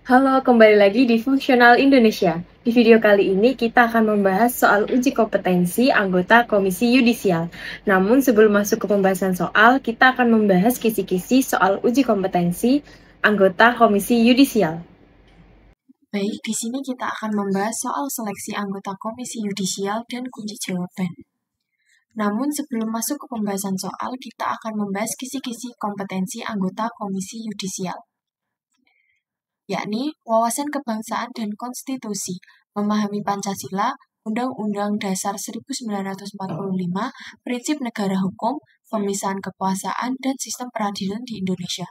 Halo, kembali lagi di Fungsional Indonesia. Di video kali ini kita akan membahas soal uji kompetensi anggota Komisi Yudisial. Namun sebelum masuk ke pembahasan soal, kita akan membahas kisi-kisi soal uji kompetensi anggota Komisi Yudisial. Baik, di sini kita akan membahas soal seleksi anggota Komisi Yudisial dan kunci jawaban. Namun sebelum masuk ke pembahasan soal, kita akan membahas kisi-kisi kompetensi anggota Komisi Yudisial, yakni wawasan kebangsaan dan konstitusi, memahami Pancasila, Undang-Undang Dasar 1945, prinsip negara hukum, pemisahan kekuasaan, dan sistem peradilan di Indonesia.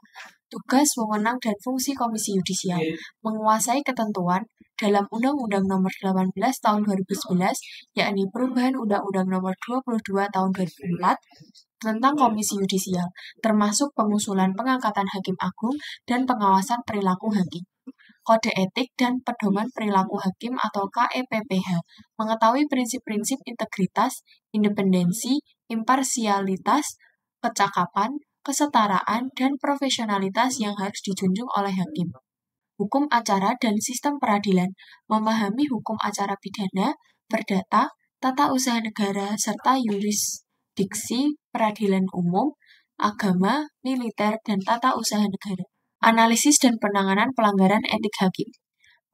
Tugas, wewenang, dan fungsi Komisi Yudisial menguasai ketentuan dalam Undang-Undang Nomor 18 Tahun 2011, yakni perubahan Undang-Undang Nomor 22 Tahun 2004 tentang Komisi Yudisial, termasuk pengusulan pengangkatan Hakim Agung dan pengawasan perilaku hakim. Kode Etik dan Pedoman Perilaku Hakim atau KEPPH, mengetahui prinsip-prinsip integritas, independensi, imparsialitas, kecakapan, kesetaraan, dan profesionalitas yang harus dijunjung oleh hakim. Hukum acara dan sistem peradilan, memahami hukum acara pidana, perdata, tata usaha negara, serta yurisdiksi, peradilan umum, agama, militer, dan tata usaha negara. Analisis dan penanganan pelanggaran etik hakim.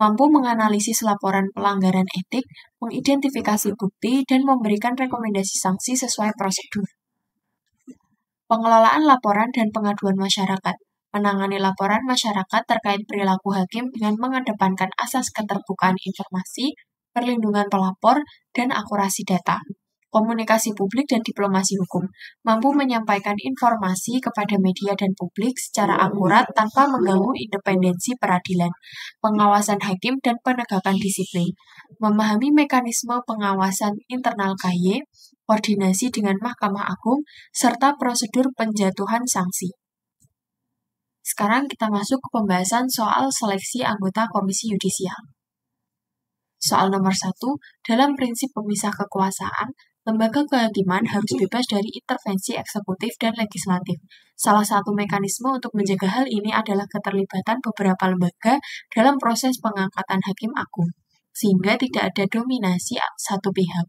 Mampu menganalisis laporan pelanggaran etik, mengidentifikasi bukti, dan memberikan rekomendasi sanksi sesuai prosedur. Pengelolaan laporan dan pengaduan masyarakat. Menangani laporan masyarakat terkait perilaku hakim dengan mengedepankan asas keterbukaan informasi, perlindungan pelapor, dan akurasi data. Komunikasi publik dan diplomasi hukum, mampu menyampaikan informasi kepada media dan publik secara akurat tanpa mengganggu independensi peradilan, pengawasan hakim dan penegakan disiplin, memahami mekanisme pengawasan internal KY, koordinasi dengan Mahkamah Agung, serta prosedur penjatuhan sanksi. Sekarang kita masuk ke pembahasan soal seleksi anggota Komisi Yudisial. Soal nomor 1, dalam prinsip pemisah kekuasaan, lembaga kehakiman harus bebas dari intervensi eksekutif dan legislatif. Salah satu mekanisme untuk menjaga hal ini adalah keterlibatan beberapa lembaga dalam proses pengangkatan hakim agung, sehingga tidak ada dominasi satu pihak.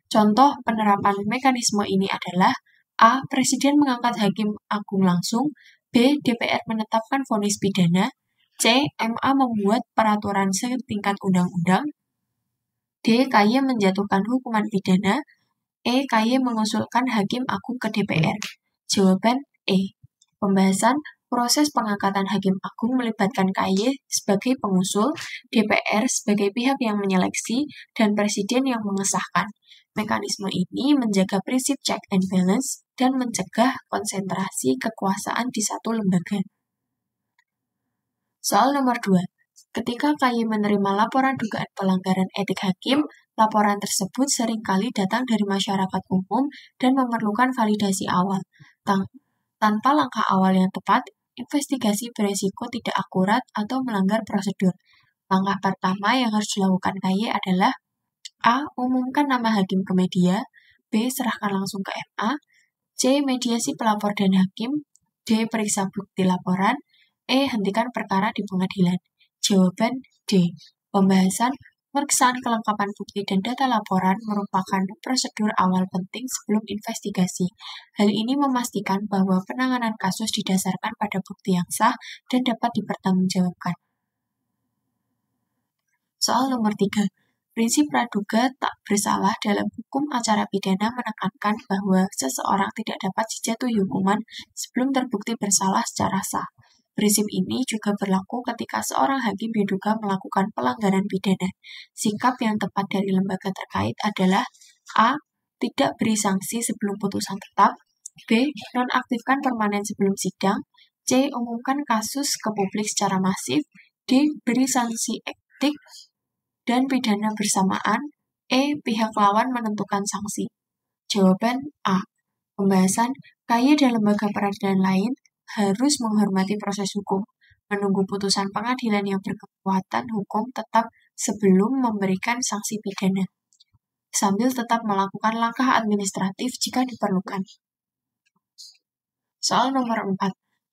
Contoh penerapan mekanisme ini adalah A. Presiden mengangkat hakim agung langsung, B. DPR menetapkan vonis pidana, C. MA membuat peraturan setingkat undang-undang, D. KY menjatuhkan hukuman pidana, E. KY mengusulkan hakim agung ke DPR. Jawaban E. Pembahasan proses pengangkatan hakim agung melibatkan KY sebagai pengusul, DPR sebagai pihak yang menyeleksi, dan presiden yang mengesahkan. Mekanisme ini menjaga prinsip check and balance dan mencegah konsentrasi kekuasaan di satu lembaga. Soal nomor 2. Ketika KY menerima laporan dugaan pelanggaran etik hakim, laporan tersebut seringkali datang dari masyarakat umum dan memerlukan validasi awal. Tanpa langkah awal yang tepat, investigasi beresiko tidak akurat atau melanggar prosedur. Langkah pertama yang harus dilakukan KY adalah A. Umumkan nama hakim ke media, B. Serahkan langsung ke MA, C. Mediasi pelapor dan hakim, D. Periksa bukti laporan, E. Hentikan perkara di pengadilan. Jawaban D. Pembahasan pemeriksaan kelengkapan bukti dan data laporan merupakan prosedur awal penting sebelum investigasi. Hal ini memastikan bahwa penanganan kasus didasarkan pada bukti yang sah dan dapat dipertanggungjawabkan. Soal nomor 3. Prinsip praduga tak bersalah dalam hukum acara pidana menekankan bahwa seseorang tidak dapat dijatuhi hukuman sebelum terbukti bersalah secara sah. Prinsip ini juga berlaku ketika seorang hakim diduga melakukan pelanggaran pidana. Sikap yang tepat dari lembaga terkait adalah A. Tidak beri sanksi sebelum putusan tetap, B. Nonaktifkan permanen sebelum sidang, C. Umumkan kasus ke publik secara masif, D. Beri sanksi etik dan pidana bersamaan, E. Pihak lawan menentukan sanksi. Jawaban A. Pembahasan KY dan lembaga peradilan lain harus menghormati proses hukum, menunggu putusan pengadilan yang berkekuatan hukum tetap sebelum memberikan sanksi pidana, sambil tetap melakukan langkah administratif jika diperlukan. Soal nomor 4.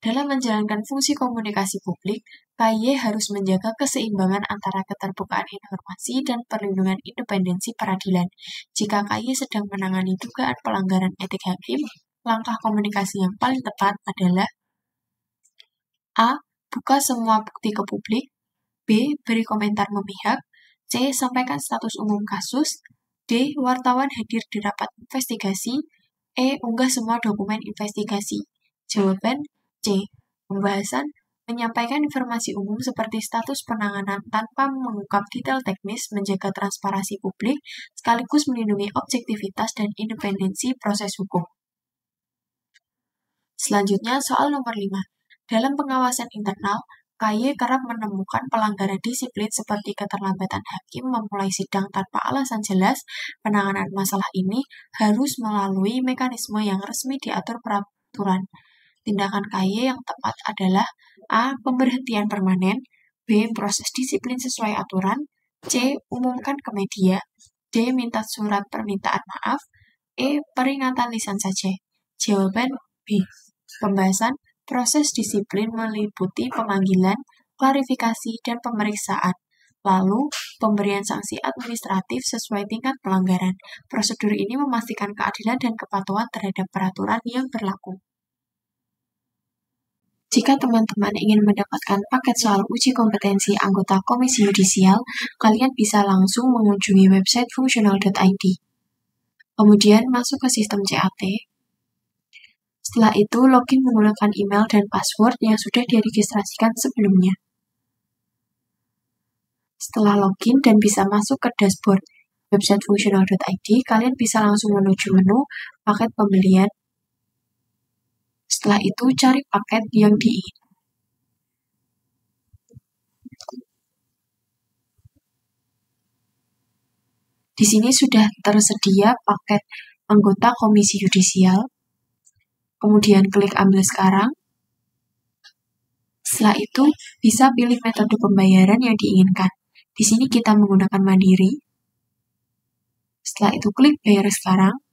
Dalam menjalankan fungsi komunikasi publik, KY harus menjaga keseimbangan antara keterbukaan informasi dan perlindungan independensi peradilan. Jika KY sedang menangani dugaan pelanggaran etik hakim, langkah komunikasi yang paling tepat adalah A. Buka semua bukti ke publik. B. Beri komentar memihak. C. Sampaikan status umum kasus. D. Wartawan hadir di rapat investigasi. E. Unggah semua dokumen investigasi. Jawaban C. Pembahasan menyampaikan informasi umum seperti status penanganan tanpa mengungkap detail teknis, menjaga transparansi publik, sekaligus melindungi objektivitas dan independensi proses hukum. Selanjutnya, soal nomor 5. Dalam pengawasan internal, KY kerap menemukan pelanggaran disiplin seperti keterlambatan hakim memulai sidang tanpa alasan jelas. Penanganan masalah ini harus melalui mekanisme yang resmi diatur peraturan. Tindakan KY yang tepat adalah A. Pemberhentian permanen. B. Proses disiplin sesuai aturan. C. Umumkan ke media. D. Minta surat permintaan maaf. E. Peringatan lisan saja. Jawaban B. Pembahasan proses disiplin meliputi pemanggilan, klarifikasi, dan pemeriksaan. Lalu, pemberian sanksi administratif sesuai tingkat pelanggaran. Prosedur ini memastikan keadilan dan kepatuhan terhadap peraturan yang berlaku. Jika teman-teman ingin mendapatkan paket soal uji kompetensi anggota Komisi Yudisial, kalian bisa langsung mengunjungi website fungsional.id. Kemudian masuk ke sistem CAT. Setelah itu, login menggunakan email dan password yang sudah diregistrasikan sebelumnya. Setelah login dan bisa masuk ke dashboard website fungsional.id, kalian bisa langsung menuju menu paket pembelian. Setelah itu, cari paket yang diinginkan. Di sini sudah tersedia paket anggota Komisi Yudisial. Kemudian klik ambil sekarang. Setelah itu, bisa pilih metode pembayaran yang diinginkan. Di sini kita menggunakan Mandiri. Setelah itu, klik bayar sekarang.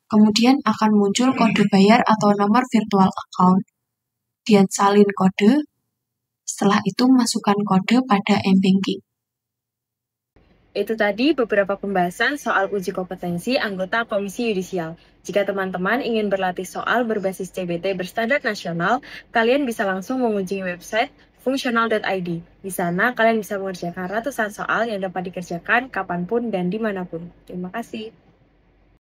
Kemudian akan muncul kode bayar atau nomor virtual account. Kemudian salin kode. Setelah itu, masukkan kode pada m-banking. Itu tadi beberapa pembahasan soal uji kompetensi anggota Komisi Yudisial. Jika teman-teman ingin berlatih soal berbasis CBT berstandar nasional, kalian bisa langsung mengunjungi website fungsional.id. Di sana kalian bisa mengerjakan ratusan soal yang dapat dikerjakan kapanpun dan dimanapun. Terima kasih.